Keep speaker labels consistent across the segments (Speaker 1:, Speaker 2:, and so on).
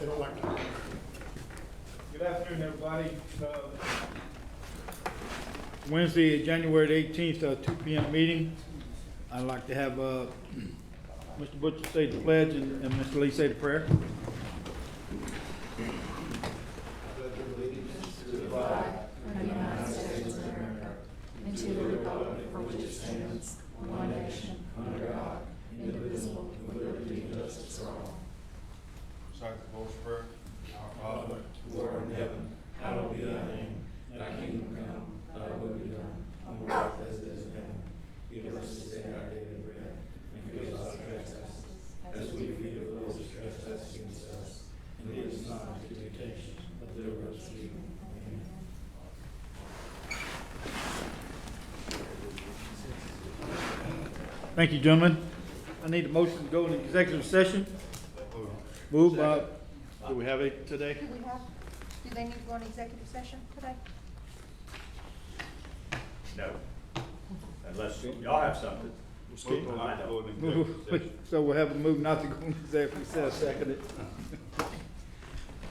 Speaker 1: They don't like to.
Speaker 2: Good afternoon, everybody. Wednesday, January the 18th, 2 p.m. meeting. I'd like to have Mr. Butcher say the pledge and Mr. Lee say the prayer.
Speaker 3: And to the republic for which it stands, one nation, under God, indivisible, with liberty and justice for all.
Speaker 1: Recite the Lord's Prayer. Our Father,
Speaker 3: Who art in heaven, hallowed be thy name. Thy kingdom come, thy will be done, on earth as it is in heaven. Give us this day our daily bread, and forgive us our trespasses, as we forgive those who trespass against us. And lead us not into temptation, but deliver us from evil. Amen.
Speaker 2: Thank you, gentlemen. I need a motion to go into executive session. Move by, do we have it today?
Speaker 4: Do they need to go into executive session today?
Speaker 5: No. Unless y'all have something. I don't.
Speaker 2: So we'll have a move not to go into executive session. Seconded.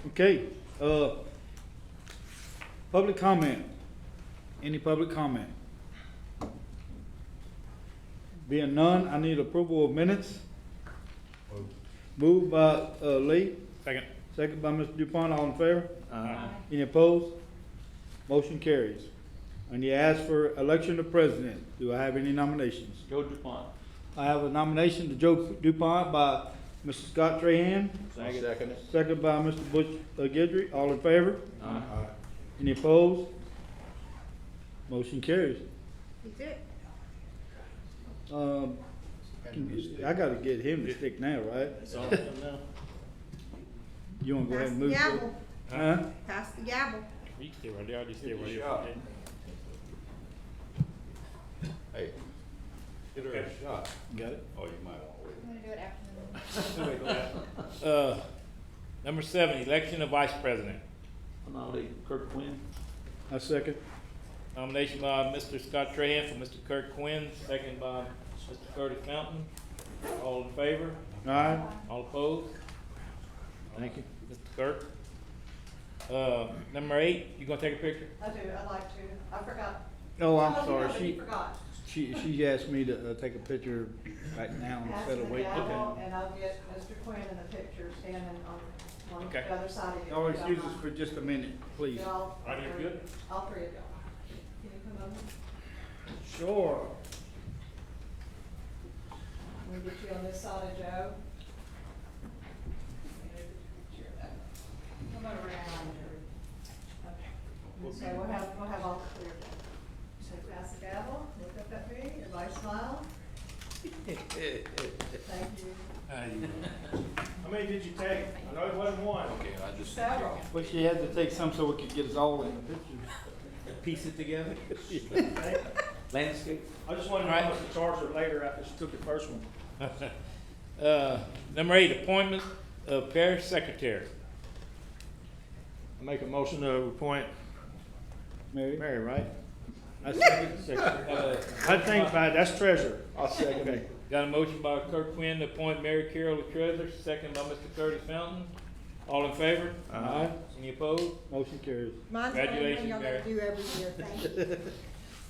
Speaker 2: Okay, public comment. Any public comment? Being none, I need approval of minutes. Moved by, Lee.
Speaker 6: Second.
Speaker 2: Second by Mr. Dupont, all in favor?
Speaker 6: Aye.
Speaker 2: Any opposed? Motion carries. And you ask for election of president. Do I have any nominations?
Speaker 6: Joe DuPont.
Speaker 2: I have a nomination to Joe DuPont by Mr. Scott Trahan,
Speaker 1: Second.
Speaker 2: second by Mr. Butch Guidry. All in favor?
Speaker 6: Aye.
Speaker 2: Any opposed? Motion carries.
Speaker 4: That's it.
Speaker 2: I gotta get him to stick now, right?
Speaker 6: It's all done now.
Speaker 2: You wanna go ahead
Speaker 4: Pass
Speaker 2: and
Speaker 4: the
Speaker 2: move?
Speaker 4: gavel.
Speaker 2: Huh?
Speaker 4: Pass the gavel.
Speaker 6: You can stay right there, I'll just stay right here.
Speaker 1: Shot. Hey, get her a shot.
Speaker 2: Got it?
Speaker 1: Oh, you might want to wait.
Speaker 4: I'm gonna do it after the
Speaker 6: Number 7, election of vice president.
Speaker 5: I nominate Kirk Quinn.
Speaker 2: I second.
Speaker 6: Nomination by Mr. Scott Trahan for Mr. Kirk Quinn, second by Mr. Curtis Fountain. All in favor?
Speaker 2: Aye.
Speaker 6: All opposed?
Speaker 2: Thank you.
Speaker 6: Mr. Kirk. Number 8, you gonna take a picture?
Speaker 7: I do, I'd like to. I forgot.
Speaker 2: Oh, I'm
Speaker 7: Some of you
Speaker 2: sorry.
Speaker 7: know, but you forgot.
Speaker 2: She asked me to take a picture right now
Speaker 7: Pass
Speaker 2: instead of
Speaker 7: the
Speaker 2: waiting.
Speaker 7: gavel, and I'll get Mr. Quinn in the picture standing on
Speaker 6: Okay.
Speaker 7: the other side of you.
Speaker 2: Oh,
Speaker 7: if you don't
Speaker 2: excuse us
Speaker 7: mind.
Speaker 2: for just a minute, please.
Speaker 7: Get all
Speaker 6: Right here,
Speaker 7: three-
Speaker 6: good?
Speaker 7: All three of y'all. Can you come over?
Speaker 2: Sure.
Speaker 7: We'll get you on this side of Joe. Come over around here. Okay. So we'll have all three of them. So pass the gavel, look up at me, everybody smile. Thank you.
Speaker 2: How many did you take? I know it wasn't one.
Speaker 1: Okay, I just.
Speaker 7: Several.
Speaker 2: But she had to take some so we could get us all in the picture.
Speaker 6: Piece it together.
Speaker 5: Landscape.
Speaker 2: I just wanted
Speaker 6: to know how much
Speaker 2: to charge her later after she took the first one.
Speaker 6: Number 8, appointment of parish secretary.
Speaker 2: I make a motion to appoint Mary, right? I second. I think that's treasurer. I'll second. Okay.
Speaker 6: Got a motion by Kirk Quinn to appoint Mary Carroll as treasurer, second by Mr. Curtis Fountain. All in favor?
Speaker 2: Aye.
Speaker 6: Any opposed?
Speaker 2: Motion carries.
Speaker 4: Mine's one thing
Speaker 6: Congratulations,
Speaker 4: y'all gotta
Speaker 6: Mary.
Speaker 4: do every year, thank you.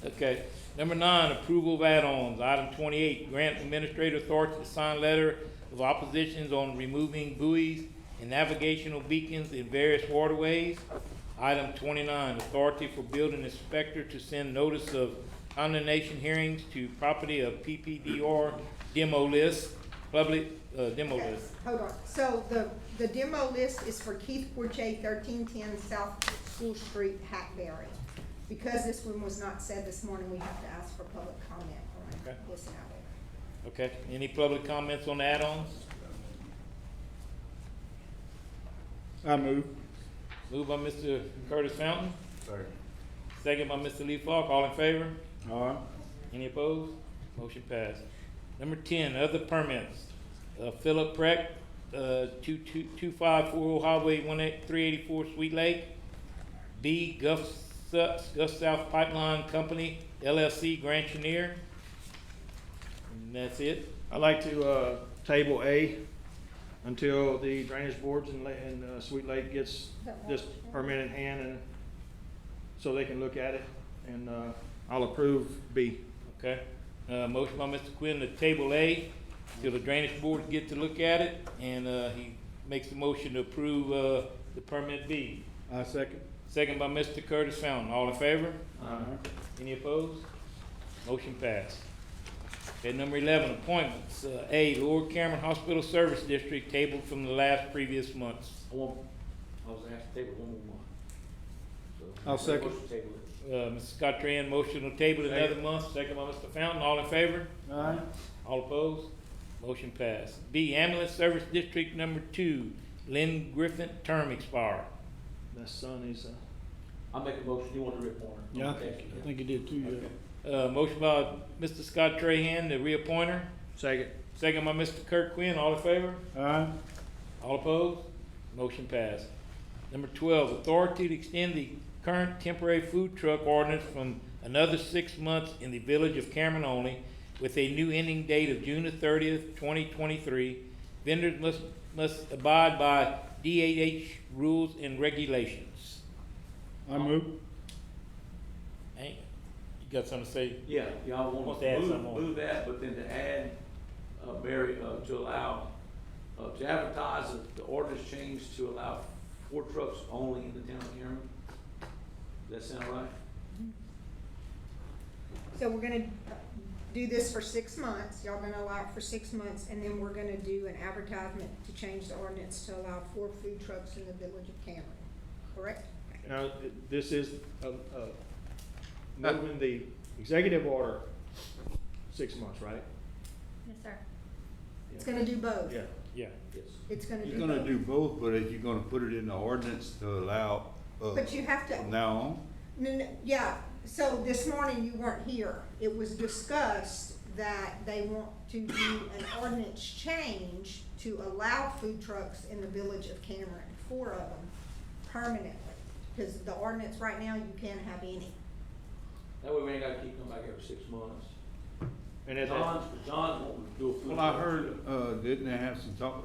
Speaker 6: Okay. Number 9, approval of add-ons. Item 28, grant administrative authority to sign letter of oppositions on removing buoys and navigational beacons in various waterways. Item 29, authority for building inspector to send notice of condemnation hearings to property of PPDR demo list, public, demo
Speaker 4: Okay,
Speaker 6: list.
Speaker 4: hold on. So the demo list is for Keith Bourget, 1310 South School Street, Hackberry. Because this one was not said this morning, we have to ask for public comment on
Speaker 6: Okay.
Speaker 4: this now.
Speaker 6: Okay. Any public comments on the add-ons?
Speaker 2: I move.
Speaker 6: Moved by Mr. Curtis Fountain,
Speaker 1: Second.
Speaker 6: second by Mr. Lee Falk. All in favor?
Speaker 2: All right.
Speaker 6: Any opposed? Motion passed. Number 10, other permits. Philip Preck, 2540 Highway 384 Sweet Lake. B, Gulf South Pipeline Company, LLC, Grand Chenier. And that's it.
Speaker 2: I'd like to, table A. until the drainage boards and Sweet Lake gets this permit in hand, and so they can look at it, and, I'll approve B.
Speaker 6: Okay, motion by Mr. Quinn to table A till the drainage board get to look at it, and, he makes the motion to approve, the permit B.
Speaker 2: I second.
Speaker 6: Second by Mr. Curtis Fountain, all in favor? Any opposed? Motion passed. Okay, number 11, appointments. A, Lower Cameron Hospital Service District, tabled from the last previous months.
Speaker 5: I was asked to table one more month. So,
Speaker 2: I'll second.
Speaker 5: motion to table it.
Speaker 6: Mr. Scott Tran, motion to table another month, second by Mr. Fountain, all in favor?
Speaker 2: Aye.
Speaker 6: All opposed? Motion passed. B, Ambulance Service District number 2, Lynn Griffin, term expired.
Speaker 2: That son is,
Speaker 5: I'll make a motion, you want to reappoint her?
Speaker 2: yeah,
Speaker 5: Okay.
Speaker 2: I think you did too, yeah.
Speaker 6: Motion by Mr. Scott Trahan to reappoint her,
Speaker 2: Second.
Speaker 6: second by Mr. Kirk Quinn, all in favor?
Speaker 2: Aye.
Speaker 6: All opposed? Motion passed. Number 12, authority to extend the current temporary food truck ordinance from another 6 months in the village of Cameron only, with a new ending date of June the 30th, 2023. Vendors must abide by DHH rules and regulations.
Speaker 2: I move.
Speaker 6: Hey, you got something to say?
Speaker 5: Yeah, y'all want
Speaker 6: Wants
Speaker 5: to
Speaker 6: to add something on.
Speaker 5: move that, but then to add, Mary, to allow, to advertise the ordinance change to allow 4 trucks only in the town of Cameron? Does that sound right?
Speaker 4: So we're gonna do this for 6 months, y'all gonna allow it for 6 months, and then we're gonna do an advertisement to change the ordinance to allow 4 food trucks in the village of Cameron, correct?
Speaker 2: Now, this is, moving the executive order 6 months, right?
Speaker 8: Yes, sir.
Speaker 4: It's gonna do both.
Speaker 2: Yeah.
Speaker 6: Yeah.
Speaker 5: Yes.
Speaker 4: It's gonna do
Speaker 1: You're
Speaker 4: both.
Speaker 1: gonna do both, but if you're gonna put it in the ordinance to allow,
Speaker 4: But you have to,
Speaker 1: from now on,
Speaker 4: yeah, so this morning you weren't here. It was discussed that they want to do an ordinance change to allow food trucks in the village of Cameron, 4 of them, permanently. Because the ordinance right now, you can't have any.
Speaker 5: That way we ain't gotta keep coming back every 6 months.
Speaker 2: And at that,
Speaker 5: John's wanting to do a food.
Speaker 1: well, I
Speaker 5: truck.
Speaker 1: heard, didn't they have some talk,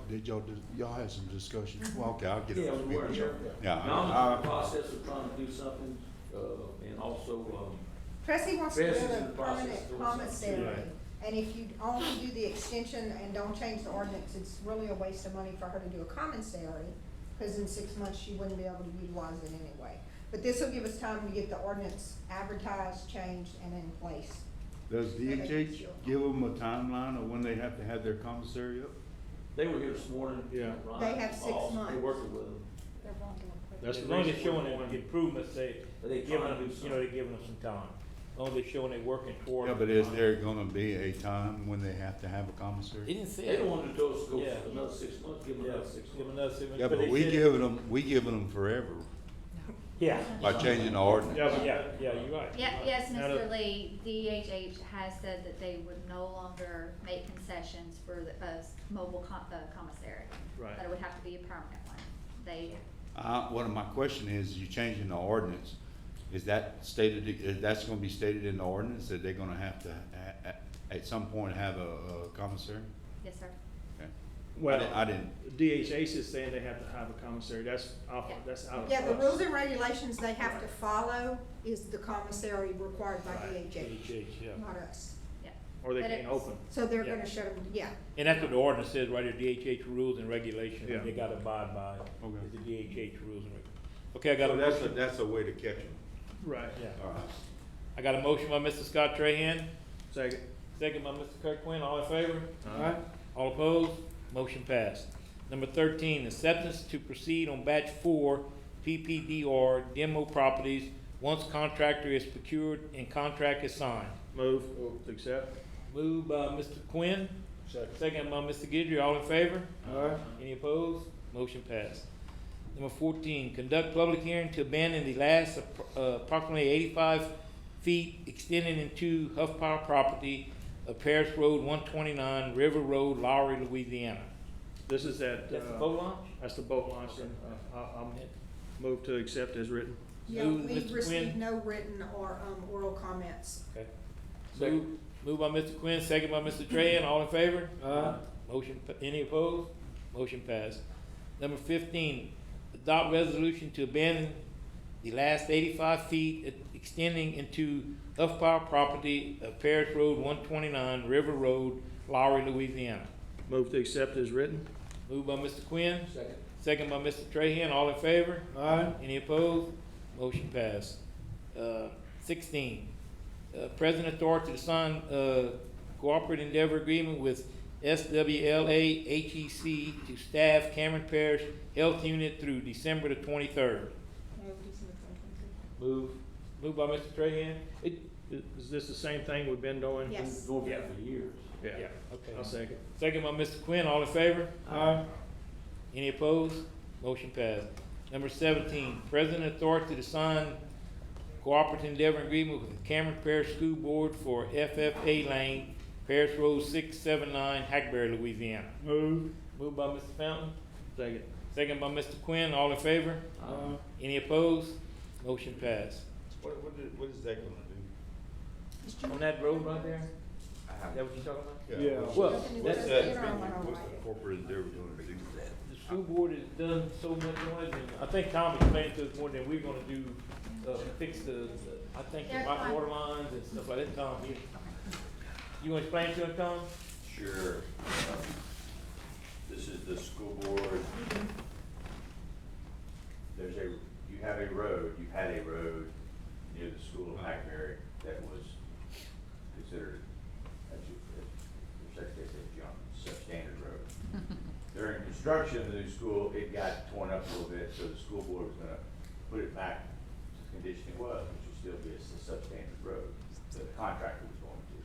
Speaker 1: y'all had some discussion? Well, okay, I'll get it.
Speaker 5: Yeah, we were here.
Speaker 1: Yeah,
Speaker 5: John's in
Speaker 1: I-
Speaker 5: the process of trying to do something, and also,
Speaker 4: Tracy wants to
Speaker 5: Chris is
Speaker 4: build
Speaker 5: in
Speaker 4: a
Speaker 5: the process
Speaker 4: permanent
Speaker 5: of doing something
Speaker 4: commissary,
Speaker 2: too.
Speaker 4: and if you only do the extension and don't change the ordinance, it's really a waste of money for her to do a commissary, because in 6 months, she wouldn't be able to utilize it anyway. But this will give us time to get the ordinance advertised, changed, and in place.
Speaker 1: Does DHH give them a timeline of when they have to have their commissary up?
Speaker 5: they were here this morning.
Speaker 2: Yeah.
Speaker 5: Ron
Speaker 4: They have 6
Speaker 5: Boss,
Speaker 4: months.
Speaker 5: They're working with them.
Speaker 8: They're wrong.
Speaker 2: that's
Speaker 6: As
Speaker 2: the
Speaker 6: long as
Speaker 2: reason
Speaker 6: they're
Speaker 2: we're
Speaker 6: showing
Speaker 2: going.
Speaker 6: the improvements,
Speaker 5: But they
Speaker 6: giving
Speaker 5: trying to
Speaker 6: them,
Speaker 5: do
Speaker 6: you know,
Speaker 5: something.
Speaker 6: they're giving them some time. As long as they're showing they're working toward.
Speaker 1: Yeah, but is there gonna be a time when they have to have a commissary?
Speaker 6: He didn't say.
Speaker 5: They don't want to do us to go
Speaker 6: Yeah.
Speaker 5: for another 6 months, give them
Speaker 6: Yeah,
Speaker 5: another 6
Speaker 6: give
Speaker 5: months.
Speaker 6: another 6 months.
Speaker 1: Yeah, but
Speaker 6: they
Speaker 1: we
Speaker 6: said-
Speaker 1: giving them forever
Speaker 6: Yeah.
Speaker 1: by changing the ordinance.
Speaker 6: Yeah, but yeah, you're right.
Speaker 8: Yeah, yes,
Speaker 2: Now
Speaker 8: Mr.
Speaker 2: the-
Speaker 8: Lee, DHH has said that they would no longer make concessions for the, mobile commissary.
Speaker 2: Right.
Speaker 8: That it would have to be a permanent one. They,
Speaker 1: My question is, you changing the ordinance, is that stated, that's gonna be stated in the ordinance that they're gonna have to, at some point have a commissary?
Speaker 8: yes, sir.
Speaker 1: Okay.
Speaker 2: Well,
Speaker 1: I didn't,
Speaker 2: DHH is saying they have to have a commissary, that's off, that's out of.
Speaker 4: Yeah, the
Speaker 2: us.
Speaker 4: rules and regulations they have to follow is the commissary required by
Speaker 2: Right.
Speaker 4: DHH,
Speaker 6: Yeah.
Speaker 4: not us.
Speaker 8: Yeah.
Speaker 2: Or they
Speaker 8: But
Speaker 2: can't
Speaker 8: it's-
Speaker 2: open.
Speaker 4: So they're
Speaker 6: Yeah.
Speaker 4: gonna shut them, yeah.
Speaker 6: And that's what the ordinance says, right there, DHH rules and regulations,
Speaker 2: Yeah.
Speaker 6: they gotta abide by,
Speaker 1: Okay.
Speaker 6: is the DHH rules and regulations. Okay, I got a
Speaker 1: so
Speaker 6: motion.
Speaker 1: that's a way to catch them.
Speaker 2: Right.
Speaker 6: Yeah.
Speaker 1: All right.
Speaker 6: I got a motion by Mr. Scott Trahan,
Speaker 2: Second.
Speaker 6: second by Mr. Kirk Quinn, all in favor?
Speaker 2: Aye.
Speaker 6: All opposed? Motion passed. Number 13, acceptance to proceed on batch 4 PPDR demo properties once contractor is procured and contract is signed.
Speaker 2: Move to accept.
Speaker 6: Moved by Mr. Quinn, second by Mr. Guidry, all in favor?
Speaker 2: Aye.
Speaker 6: Any opposed? Motion passed. Number 14, conduct public hearing to abandon the last approximately 85 feet extending into Huff Power property of Paris Road 129, River Road, Lowry, Louisiana.
Speaker 2: This is that,
Speaker 6: That's the boat launch?
Speaker 2: that's the boat launch, and, I'll move to accept as written.
Speaker 4: Yeah,
Speaker 6: Moved,
Speaker 4: we've
Speaker 6: Mr.
Speaker 4: received
Speaker 6: Quinn.
Speaker 4: no written or, oral comments.
Speaker 6: Okay.
Speaker 5: Second.
Speaker 6: Moved by Mr. Quinn, second by Mr. Trahan, all in favor?
Speaker 2: Aye.
Speaker 6: Motion, any opposed? Motion passed. Number 15, adopt resolution to abandon the last 85 feet extending into Huffpire property of Parish Road 129, River Road, Lowry, Louisiana.
Speaker 2: Move to accept as written.
Speaker 6: Moved by Mr. Quinn,
Speaker 5: Second.
Speaker 6: second by Mr. Trahan. All in favor?
Speaker 2: Aye.
Speaker 6: Any opposed? Motion passed. 16, President authority to sign, cooperative endeavor agreement with SWLA HEC to staff Cameron Parish Health Unit through December the 23rd. Move. Moved by Mr. Trahan.
Speaker 2: Is this the same thing we've been doing?
Speaker 4: Yes.
Speaker 5: Going back for years.
Speaker 2: Yeah.
Speaker 6: Okay.
Speaker 2: I'll second.
Speaker 6: Second by Mr. Quinn. All in favor?
Speaker 2: Aye.
Speaker 6: Any opposed? Motion passed. Number 17, President authority to sign cooperative endeavor agreement with the Cameron Parish School Board for FFA Lane, Parish Road 679, Hackberry, Louisiana.
Speaker 2: Move.
Speaker 6: Moved by Mr. Fountain,
Speaker 2: Second.
Speaker 6: second by Mr. Quinn. All in favor?
Speaker 2: Aye.
Speaker 6: Any opposed? Motion passed.
Speaker 1: What is that gonna do?
Speaker 6: On that road right there? Is that what you're talking about?
Speaker 2: Yeah.
Speaker 6: Well,
Speaker 1: What's
Speaker 6: that's,
Speaker 1: that, what's the corporate endeavor gonna do?
Speaker 6: the school board has done so much on it, and I think Tom explained to us more than we're gonna do, fix I think the water lines and stuff like that, Tom. You wanna explain to him, Tom?
Speaker 9: Sure. This is the school board. You had a road near the school of Hackberry that was considered, as your secretary said, John, substandard road. During construction of the new school, it got torn up a little bit, so the school board was gonna put it back to the condition it was, which would still be a substandard road. The contractor was going to.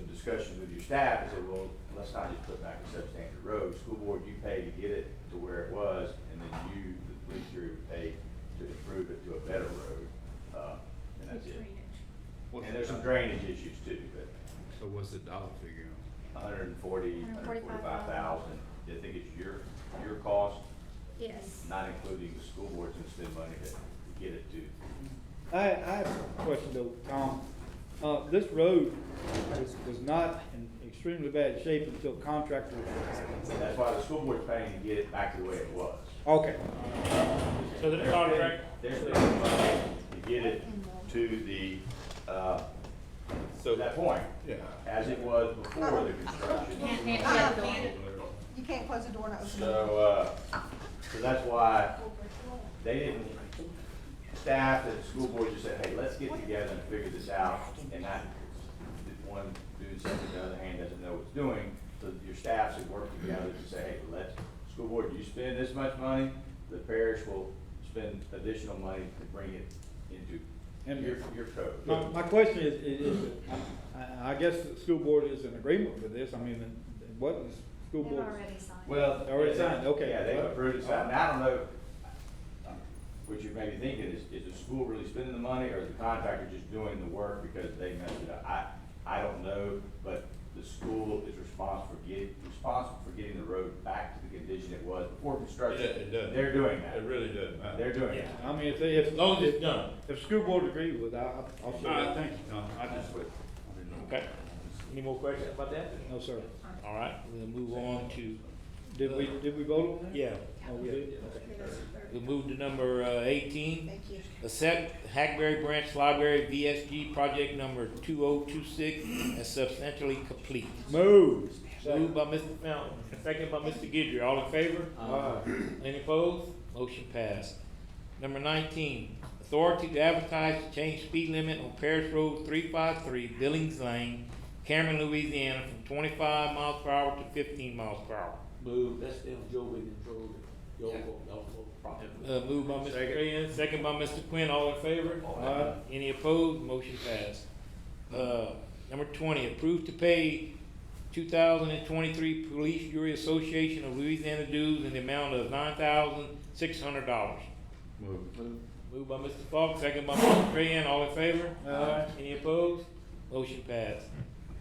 Speaker 9: Some discussion with your staff, I said, well, let's not just put back a substandard road. School board, you pay to get it to where it was, and then you, the police jury, would pay to improve it to a better road, and that's it. And there's some drainage issues too, but
Speaker 1: So what's the dollar figure on
Speaker 8: 145,000.
Speaker 9: 145,000, I think it's your cost,
Speaker 8: Yes.
Speaker 9: not including the school board's gonna spend money to get it to.
Speaker 10: I have a question though, Tom. This road was not in extremely bad shape until contractor.
Speaker 9: That's why the school board's paying to get it back to the way it was.
Speaker 10: Okay,
Speaker 6: So the contract,
Speaker 9: They're spending money to get it to the, to that point,
Speaker 1: Yeah.
Speaker 9: as it was before the construction.
Speaker 4: You can't close the door and open it.
Speaker 9: So that's why they didn't, staff and the school board just said, hey, let's get together and figure this out, and not one doing something, the other hand doesn't know what it's doing. So your staff should work together to say, hey, let's, school board, you spend this much money, the parish will spend additional money to bring it into your code.
Speaker 10: my question is, I guess the school board is in agreement with this. I mean, what is school
Speaker 8: They've
Speaker 10: board?
Speaker 8: already signed.
Speaker 9: Well.
Speaker 10: Already signed, okay.
Speaker 9: Yeah, they've approved it, signed. Now, I don't know, what you may be thinking is the school really spending the money, or is the contractor just doing the work because they messed it up? I don't know, but the school is responsible for getting the road back to the condition it was before construction.
Speaker 1: It does.
Speaker 9: They're doing that.
Speaker 1: It really does matter.
Speaker 9: They're doing it.
Speaker 10: I mean, if
Speaker 6: as long as it's done.
Speaker 10: if school board agree with that, I'll say.
Speaker 1: All right, thank you, Tom. I just would.
Speaker 6: Okay. Any more questions about that?
Speaker 10: No, sir.
Speaker 6: All right, we'll move on to,
Speaker 10: Did we vote on that?
Speaker 6: yeah,
Speaker 10: Oh, we did?
Speaker 6: we'll move to number 18.
Speaker 4: Thank you.
Speaker 6: Accept Hackberry Branch Library VSG project number 2026 as substantially complete.
Speaker 10: Move.
Speaker 6: Moved by Mr. Fountain, second by Mr. Guidry. All in favor? Any opposed? Motion passed. Number 19, authority to advertise to change speed limit on Parish Road 353 Billings Lane, Cameron, Louisiana, from 25 miles per hour to 15 miles per hour.
Speaker 5: Move, that's them Joe Wiggins Road, Joe, property.
Speaker 6: Moved by Mr. Trahan, second by Mr. Quinn. All in favor? Any opposed? Motion passed. Number 20, approved to pay 2023 Police Jury Association of Louisiana dues in the amount of $9,600.
Speaker 1: Move.
Speaker 6: Moved by Mr. Falk, second by Mr. Trahan. All in favor?
Speaker 10: Aye.
Speaker 6: Any opposed? Motion passed.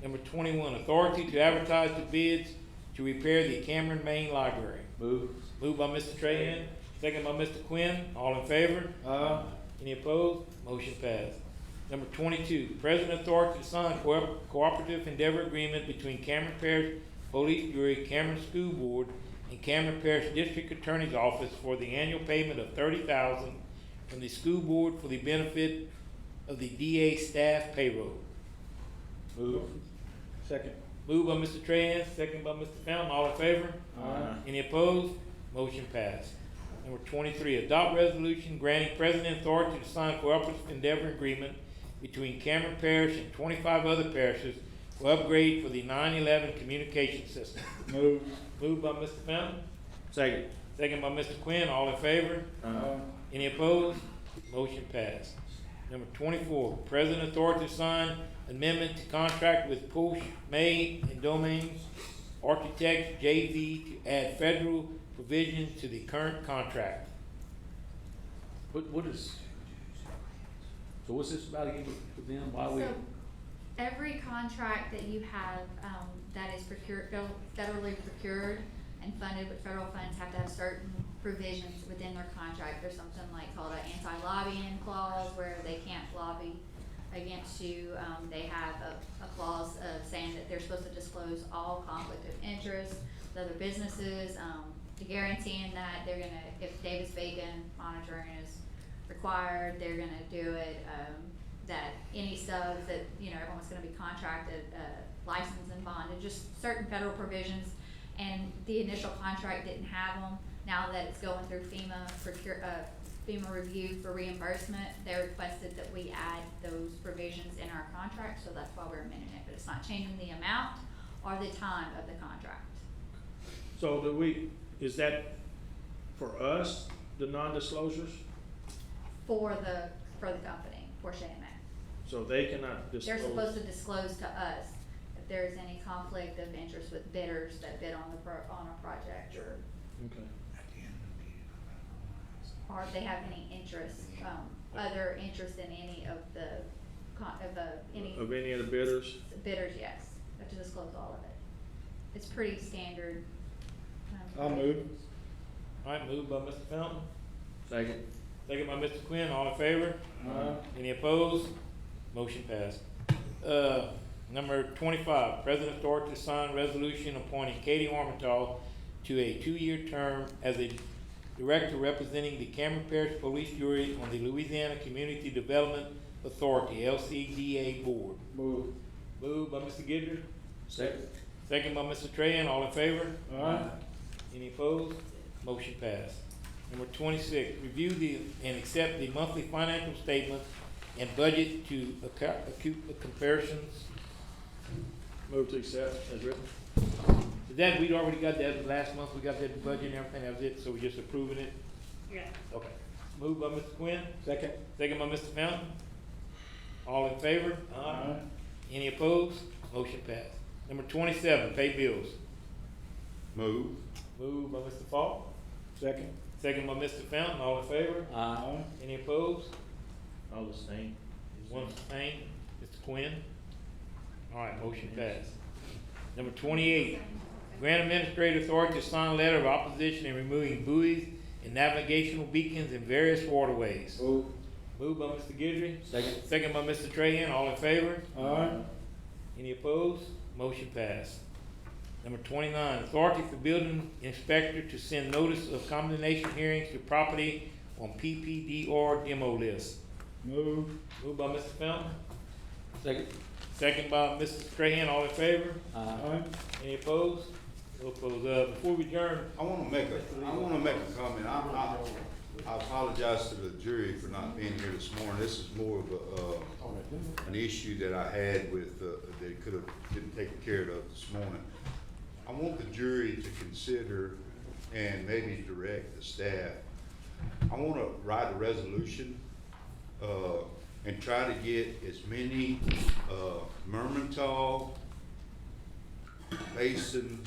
Speaker 6: Number 21, authority to advertise the bids to repair the Cameron Main Library.
Speaker 5: Move.
Speaker 6: Moved by Mr. Trahan, second by Mr. Quinn. All in favor? Any opposed? Motion passed. Number 22, President authority to sign cooperative endeavor agreement between Cameron Parish Police Jury, Cameron School Board, and Cameron Parish District Attorney's Office for the annual payment of $30,000 from the school board for the benefit of the DA staff payroll.
Speaker 2: Move. Second.
Speaker 6: Moved by Mr. Trahan, second by Mr. Fountain, all in favor?
Speaker 2: Aye.
Speaker 6: Any opposed? Motion passed. Number 23, adopt resolution granting president authority to sign cooperative endeavor agreement between Cameron Parish and 25 other parishes for upgrade for the 9/11 communication system.
Speaker 2: Move.
Speaker 6: Moved by Mr. Fountain,
Speaker 2: Second.
Speaker 6: second by Mr. Quinn, all in favor?
Speaker 2: Aye.
Speaker 6: Any opposed? Motion passed. Number 24, president authority to sign amendment to contract with Posh, May, and Domains Architects JV to add federal provisions to the current contract.
Speaker 5: What is, so what's this about again with them? Why we?
Speaker 8: So, every contract that you have, that is federally procured and funded with federal funds have to have certain provisions within their contract. There's something like called an anti-lobbying clause where they can't lobby against you. They have a clause of saying that they're supposed to disclose all conflict of interest with other businesses, to guaranteeing that they're gonna, if Davis-Bacon monitoring is required, they're gonna do it, that any subs that, everyone's gonna be contracted, licensed and bonded, just certain federal provisions. And the initial contract didn't have them. Now that it's going through FEMA review for reimbursement, they requested that we add those provisions in our contract, so that's why we're amending it, but it's not changing the amount or the time of the contract.
Speaker 2: So is that for us, the non-disclosures?
Speaker 8: For the company, for Shayman.
Speaker 2: So they cannot disclose?
Speaker 8: They're supposed to disclose to us if there's any conflict of interest with bidders that bid on a project,
Speaker 2: Okay.
Speaker 8: or if they have any interest, other interest in any of any
Speaker 2: Of any of the bidders?
Speaker 8: bidders, yes, have to disclose all of it. It's pretty standard.
Speaker 10: I'll move.
Speaker 6: All right, moved by Mr. Fountain,
Speaker 2: Second.
Speaker 6: second by Mr. Quinn, all in favor?
Speaker 10: Aye.
Speaker 6: Any opposed? Motion passed. Number 25, president authority to sign resolution appointing Katie Armental to a 2-year term as a director representing the Cameron Parish Police Jury on the Louisiana Community Development Authority, LCDA Board.
Speaker 10: Move.
Speaker 6: Moved by Mr. Guidry,
Speaker 5: Second.
Speaker 6: second by Mr. Trahan, all in favor?
Speaker 10: Aye.
Speaker 6: Any opposed? Motion passed. Number 26, review and accept the monthly financial statements and budget to acute comparisons.
Speaker 2: Move to accept as written.
Speaker 6: Is that, we'd already got that last month, we got that budget and everything, that was it, so we're just approving it?
Speaker 7: Yeah.
Speaker 6: Okay. Moved by Mr. Quinn,
Speaker 10: Second.
Speaker 6: second by Mr. Fountain. All in favor?
Speaker 10: Aye.
Speaker 6: Any opposed? Motion passed. Number 27, pay bills.
Speaker 1: Move.
Speaker 6: Moved by Mr. Falk,
Speaker 10: Second.
Speaker 6: second by Mr. Fountain, all in favor?
Speaker 10: Aye.
Speaker 6: Any opposed?
Speaker 2: All the same.
Speaker 6: One abstain, Mr. Quinn. All right, motion passed. Number 28, grant administrator authority to sign letter of opposition in removing buoys and navigational beacons in various waterways.
Speaker 10: Move.
Speaker 6: Moved by Mr. Guidry,
Speaker 5: Second.
Speaker 6: second by Mr. Trahan, all in favor?
Speaker 10: Aye.
Speaker 6: Any opposed? Motion passed. Number 29, authority for building inspector to send notice of condemnation hearings to property on PPDR demo list.
Speaker 10: Move.
Speaker 6: Moved by Mr. Fountain,
Speaker 5: Second.
Speaker 6: second by Mr. Trahan, all in favor?
Speaker 10: Aye.
Speaker 6: Any opposed? No opposed. Before we adjourn,
Speaker 1: I wanna make a comment. I apologize to the jury for not being here this morning. This is more of an issue that I had with, that could have been taken care of this morning. I want the jury to consider and maybe direct the staff. I wanna write a resolution, and try to get as many, Mermentau Basin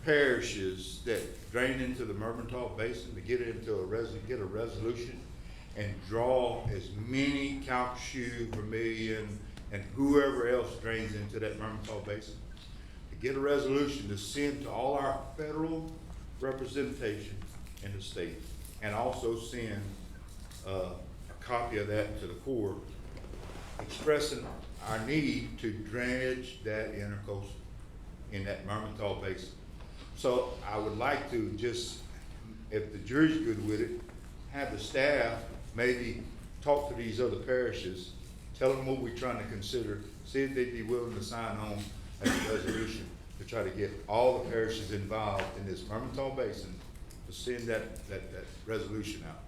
Speaker 1: parishes that drain into the Mermentau Basin to get it into get a resolution and draw as many Calcasieu, Vermilion, and whoever else drains into that Mermentau Basin. To get a resolution to send to all our federal representation in the state, and also send, a copy of that to the Corps, expressing our need to dredge that intercoastal in that Mermentau basin. So I would like to just, if the jury's good with it, have the staff maybe talk to these other parishes, tell them what we're trying to consider, see if they'd be willing to sign on as a resolution to try to get all the parishes involved in this Mermentau basin, to send that resolution out,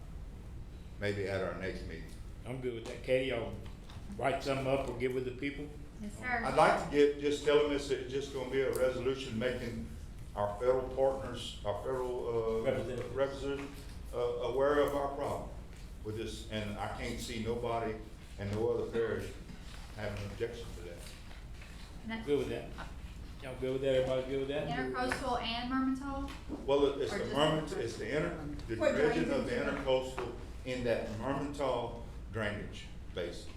Speaker 1: maybe at our next meeting.
Speaker 6: I'm good with that. Katie, I'll write something up or get with the people.
Speaker 8: Yes, sir.
Speaker 1: I'd like to just tell them it's just gonna be a resolution making our federal partners, our federal, representatives, aware of our problem with this, and I can't see nobody and no other parish having an objection to that.
Speaker 8: And that-
Speaker 6: Good with that? Y'all good with that? Everybody good with that?
Speaker 8: Intercoastal and Mermentau?
Speaker 1: Well, it's
Speaker 8: Or
Speaker 1: the
Speaker 8: just-
Speaker 1: it's the
Speaker 4: What
Speaker 1: division of the
Speaker 4: drains into
Speaker 1: intercoastal in that Mermentau drainage basin.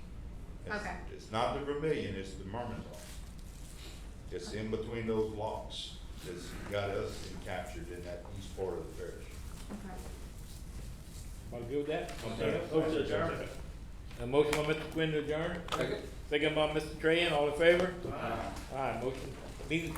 Speaker 1: It's-
Speaker 8: Okay.
Speaker 1: It's not the Vermilion, it's the Mermentau. It's in between those locks that's got us captured in that east part of the parish.
Speaker 8: Okay.
Speaker 6: Everybody good with that?
Speaker 2: Motion to adjourn.
Speaker 6: A motion by Mr. Quinn to adjourn? Second by Mr. Trahan, all in favor? Aye. Motion, meeting.